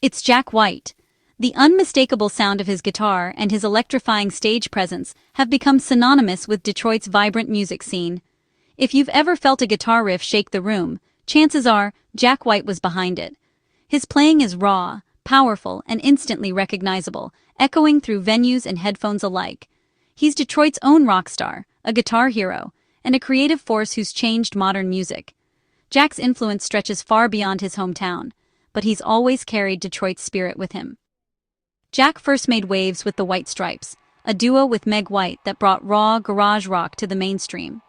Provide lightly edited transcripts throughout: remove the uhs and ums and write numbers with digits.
It's Jack White. The unmistakable sound of his guitar and his electrifying stage presence have become synonymous with Detroit's vibrant music scene. If you've ever felt a guitar riff shake the room, chances are Jack White was behind it. His playing is raw, powerful, and instantly recognizable, echoing through venues and headphones alike. He's Detroit's own rock star, a guitar hero, and a creative force who's changed modern music. Jack's influence stretches far beyond his hometown, but he's always carried Detroit's spirit with him. Jack first made waves with the White Stripes, a duo with Meg White that brought raw garage rock to the mainstream.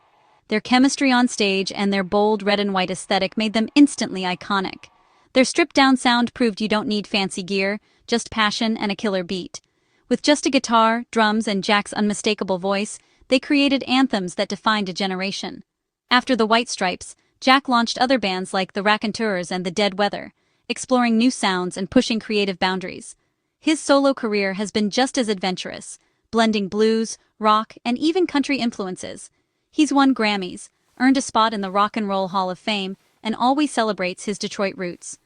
Their chemistry on stage and their bold red and white aesthetic made them instantly iconic. Their stripped-down sound proved you don't need fancy gear, just passion and a killer beat. With just a guitar, drums, and Jack's unmistakable voice, they created anthems that defined a generation. After the White Stripes, Jack launched other bands like the Raconteurs and the Dead Weather, exploring new sounds and pushing creative boundaries. His solo career has been just as adventurous, blending blues, rock, and even country influences. He's won Grammys, earned a spot in the Rock and Roll Hall of Fame, and always celebrates his Detroit roots.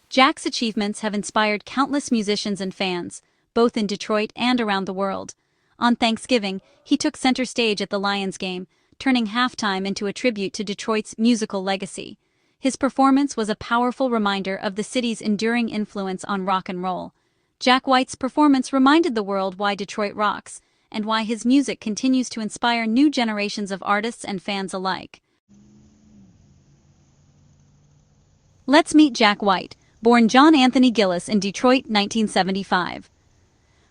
Jack's achievements have inspired countless musicians and fans, both in Detroit and around the world. On Thanksgiving, he took center stage at the Lions game, turning halftime into a tribute to Detroit's musical legacy. His performance was a powerful reminder of the city's enduring influence on rock and roll. Jack White's performance reminded the world why Detroit rocks, and why his music continues to inspire new generations of artists and fans alike. Let's meet Jack White, born John Anthony Gillis in Detroit, 1975.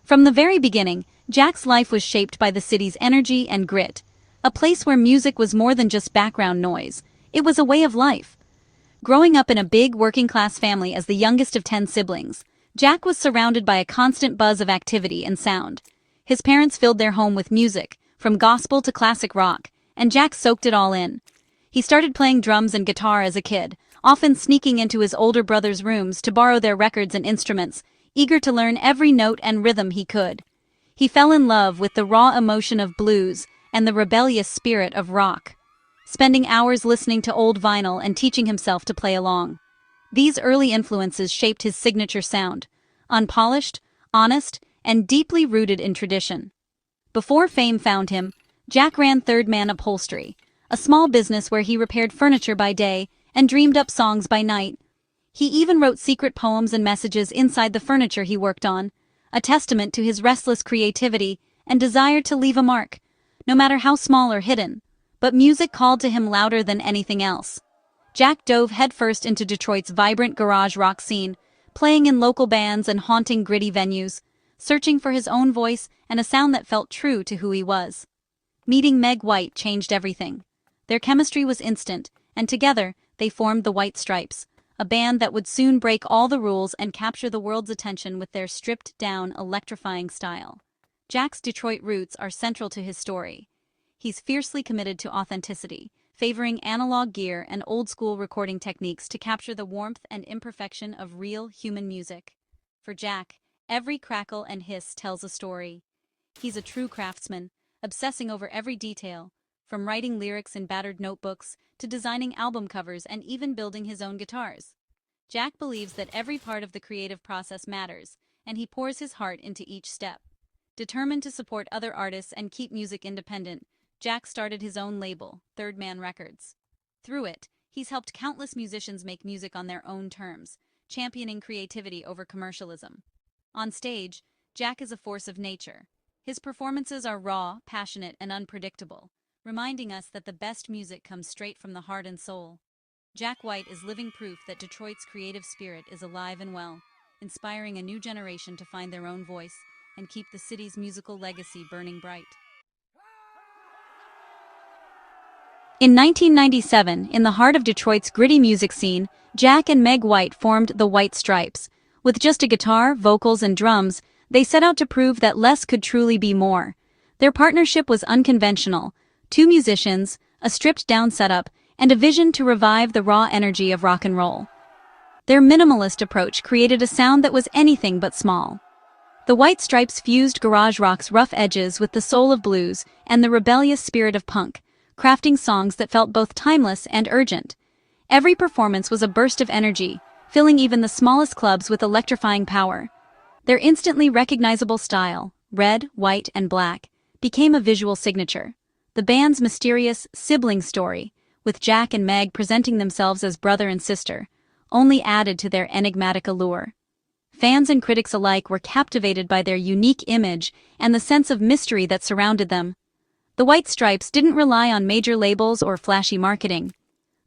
From the very beginning, Jack's life was shaped by the city's energy and grit, a place where music was more than just background noise. It was a way of life. Growing up in a big working-class family as the youngest of 10 siblings, Jack was surrounded by a constant buzz of activity and sound. His parents filled their home with music, from gospel to classic rock, and Jack soaked it all in. He started playing drums and guitar as a kid, often sneaking into his older brother's rooms to borrow their records and instruments, eager to learn every note and rhythm he could. He fell in love with the raw emotion of blues and the rebellious spirit of rock, spending hours listening to old vinyl and teaching himself to play along. These early influences shaped his signature sound, unpolished, honest, and deeply rooted in tradition. Before fame found him, Jack ran Third Man Upholstery, a small business where he repaired furniture by day and dreamed up songs by night. He even wrote secret poems and messages inside the furniture he worked on, a testament to his restless creativity and desire to leave a mark, no matter how small or hidden. But music called to him louder than anything else. Jack dove headfirst into Detroit's vibrant garage rock scene, playing in local bands and haunting gritty venues, searching for his own voice and a sound that felt true to who he was. Meeting Meg White changed everything. Their chemistry was instant, and together they formed the White Stripes, a band that would soon break all the rules and capture the world's attention with their stripped-down, electrifying style. Jack's Detroit roots are central to his story. He's fiercely committed to authenticity, favoring analog gear and old-school recording techniques to capture the warmth and imperfection of real human music. For Jack, every crackle and hiss tells a story. He's a true craftsman, obsessing over every detail, from writing lyrics in battered notebooks to designing album covers and even building his own guitars. Jack believes that every part of the creative process matters, and he pours his heart into each step. Determined to support other artists and keep music independent, Jack started his own label, Third Man Records. Through it, he's helped countless musicians make music on their own terms, championing creativity over commercialism. On stage, Jack is a force of nature. His performances are raw, passionate, and unpredictable, reminding us that the best music comes straight from the heart and soul. Jack White is living proof that Detroit's creative spirit is alive and well, inspiring a new generation to find their own voice and keep the city's musical legacy burning bright. In 1997, in the heart of Detroit's gritty music scene, Jack and Meg White formed the White Stripes. With just a guitar, vocals, and drums, they set out to prove that less could truly be more. Their partnership was unconventional: 2 musicians, a stripped-down setup, and a vision to revive the raw energy of rock and roll. Their minimalist approach created a sound that was anything but small. The White Stripes fused garage rock's rough edges with the soul of blues and the rebellious spirit of punk, crafting songs that felt both timeless and urgent. Every performance was a burst of energy, filling even the smallest clubs with electrifying power. Their instantly recognizable style, red, white, and black, became a visual signature. The band's mysterious sibling story, with Jack and Meg presenting themselves as brother and sister, only added to their enigmatic allure. Fans and critics alike were captivated by their unique image and the sense of mystery that surrounded them. The White Stripes didn't rely on major labels or flashy marketing.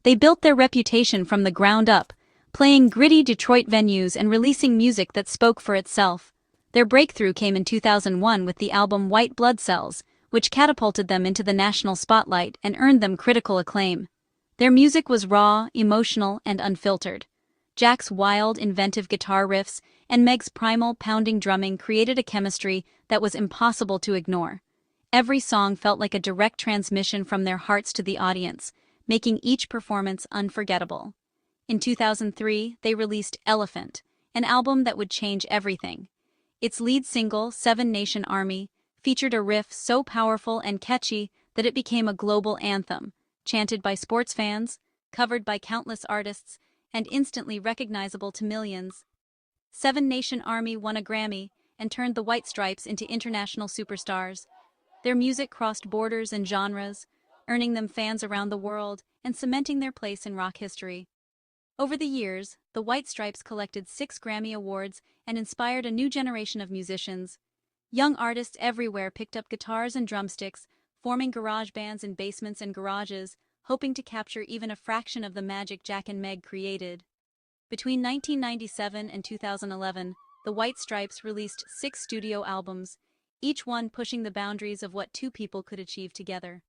They built their reputation from the ground up, playing gritty Detroit venues and releasing music that spoke for itself. Their breakthrough came in 2001 with the album White Blood Cells, which catapulted them into the national spotlight and earned them critical acclaim. Their music was raw, emotional, and unfiltered. Jack's wild, inventive guitar riffs and Meg's primal, pounding drumming created a chemistry that was impossible to ignore. Every song felt like a direct transmission from their hearts to the audience, making each performance unforgettable. In 2003, they released Elephant, an album that would change everything. Its lead single, Seven Nation Army, featured a riff so powerful and catchy that it became a global anthem, chanted by sports fans, covered by countless artists, and instantly recognizable to millions. Seven Nation Army won a Grammy and turned the White Stripes into international superstars. Their music crossed borders and genres, earning them fans around the world and cementing their place in rock history. Over the years, the White Stripes collected 6 Grammy Awards and inspired a new generation of musicians. Young artists everywhere picked up guitars and drumsticks, forming garage bands in basements and garages, hoping to capture even a fraction of the magic Jack and Meg created. Between 1997 and 2011, the White Stripes released 6 studio albums, each one pushing the boundaries of what 2 people could achieve together.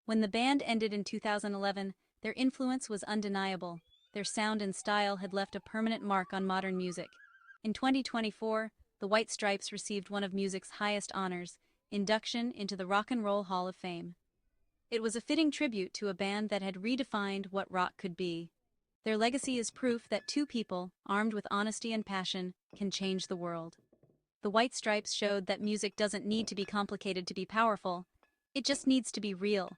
When the band ended in 2011, their influence was undeniable. Their sound and style had left a permanent mark on modern music. In 2024, the White Stripes received one of music's highest honors, induction into the Rock and Roll Hall of Fame. It was a fitting tribute to a band that had redefined what rock could be. Their legacy is proof that 2 people, armed with honesty and passion, can change the world. The White Stripes showed that music doesn't need to be complicated to be powerful. It just needs to be real.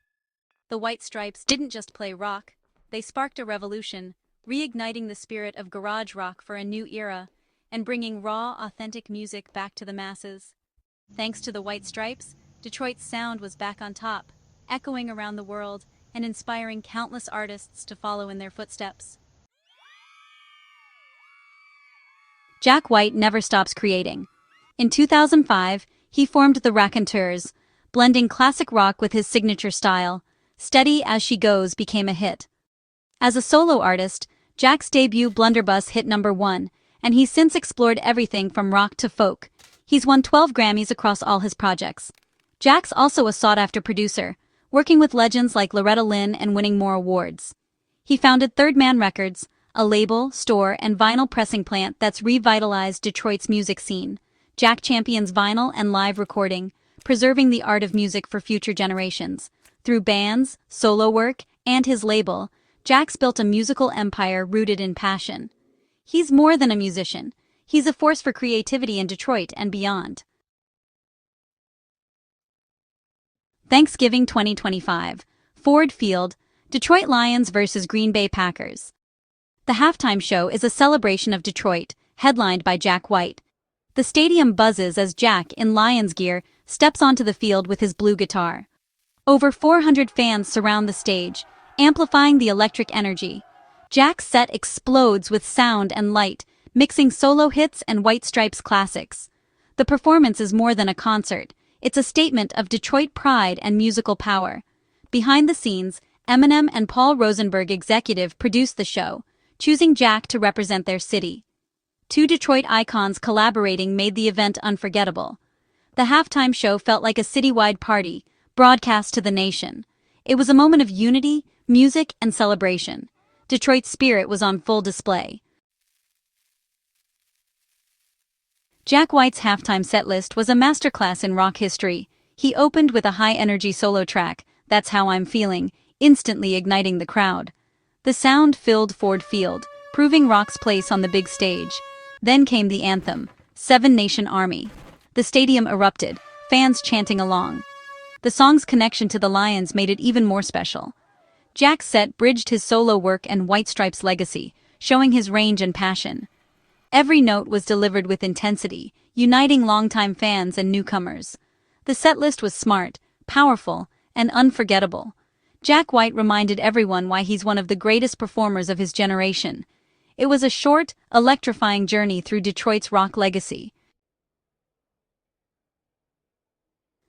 The White Stripes didn't just play rock, they sparked a revolution, reigniting the spirit of garage rock for a new era and bringing raw, authentic music back to the masses. Thanks to the White Stripes, Detroit's sound was back on top, echoing around the world and inspiring countless artists to follow in their footsteps. Jack White never stops creating. In 2005, he formed the Raconteurs, blending classic rock with his signature style. Steady As She Goes became a hit. As a solo artist, Jack's debut Blunderbuss hit #1, and he's since explored everything from rock to folk. He's won 12 Grammys across all his projects. Jack's also a sought-after producer, working with legends like Loretta Lynn and winning more awards. He founded Third Man Records, a label, store, and vinyl pressing plant that's revitalized Detroit's music scene. Jack champions vinyl and live recording, preserving the art of music for future generations. Through bands, solo work, and his label, Jack's built a musical empire rooted in passion. He's more than a musician. He's a force for creativity in Detroit and beyond. Thanksgiving 2025. Ford Field, Detroit Lions vs. Green Bay Packers. The halftime show is a celebration of Detroit, headlined by Jack White. The stadium buzzes as Jack, in Lions gear, steps onto the field with his blue guitar. Over 400 fans surround the stage, amplifying the electric energy. Jack's set explodes with sound and light, mixing solo hits and White Stripes classics. The performance is more than a concert. It's a statement of Detroit pride and musical power. Behind the scenes, Eminem and Paul Rosenberg executive produced the show, choosing Jack to represent their city. 2 Detroit icons collaborating made the event unforgettable. The halftime show felt like a citywide party, broadcast to the nation. It was a moment of unity, music, and celebration. Detroit's spirit was on full display. Jack White's halftime setlist was a masterclass in rock history. He opened with a high-energy solo track, That's How I'm Feeling, instantly igniting the crowd. The sound filled Ford Field, proving rock's place on the big stage. Then came the anthem, Seven Nation Army. The stadium erupted, fans chanting along. The song's connection to the Lions made it even more special. Jack's set bridged his solo work and White Stripes' legacy, showing his range and passion. Every note was delivered with intensity, uniting longtime fans and newcomers. The setlist was smart, powerful, and unforgettable. Jack White reminded everyone why he's one of the greatest performers of his generation. It was a short, electrifying journey through Detroit's rock legacy.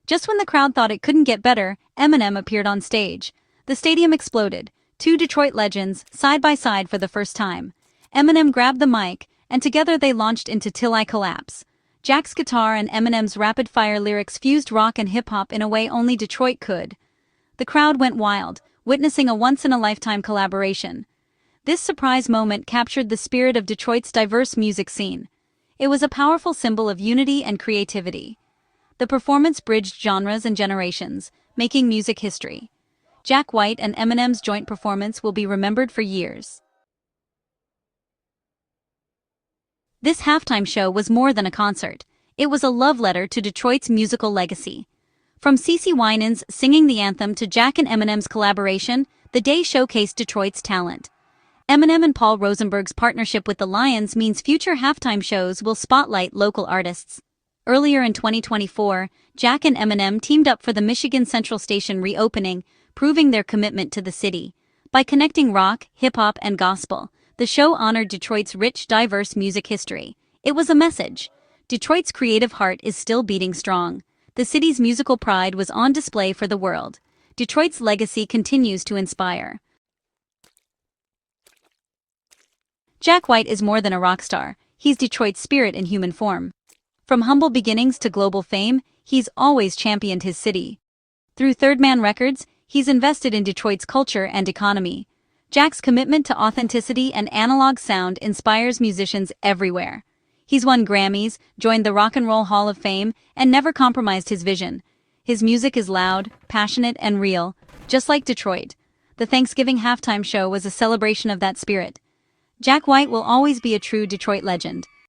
Just when the crowd thought it couldn't get better, Eminem appeared on stage. The stadium exploded, two Detroit legends, side by side for the first time. Eminem grabbed the mic, and together they launched into Till I Collapse. Jack's guitar and Eminem's rapid-fire lyrics fused rock and hip-hop in a way only Detroit could. The crowd went wild, witnessing a once-in-a-lifetime collaboration. This surprise moment captured the spirit of Detroit's diverse music scene. It was a powerful symbol of unity and creativity. The performance bridged genres and generations, making music history. Jack White and Eminem's joint performance will be remembered for years. This halftime show was more than a concert. It was a love letter to Detroit's musical legacy. From CeCe Winans singing the anthem to Jack and Eminem's collaboration, the day showcased Detroit's talent. Eminem and Paul Rosenberg's partnership with the Lions means future halftime shows will spotlight local artists. Earlier in 2024, Jack and Eminem teamed up for the Michigan Central Station reopening, proving their commitment to the city. By connecting rock, hip-hop, and gospel, the show honored Detroit's rich, diverse music history. It was a message. Detroit's creative heart is still beating strong. The city's musical pride was on display for the world. Detroit's legacy continues to inspire. Jack White is more than a rock star. He's Detroit's spirit in human form. From humble beginnings to global fame, he's always championed his city. Through Third Man Records, he's invested in Detroit's culture and economy. Jack's commitment to authenticity and analog sound inspires musicians everywhere. He's won Grammys, joined the Rock and Roll Hall of Fame, and never compromised his vision. His music is loud, passionate, and real, just like Detroit. The Thanksgiving halftime show was a celebration of that spirit. Jack White will always be a true Detroit legend.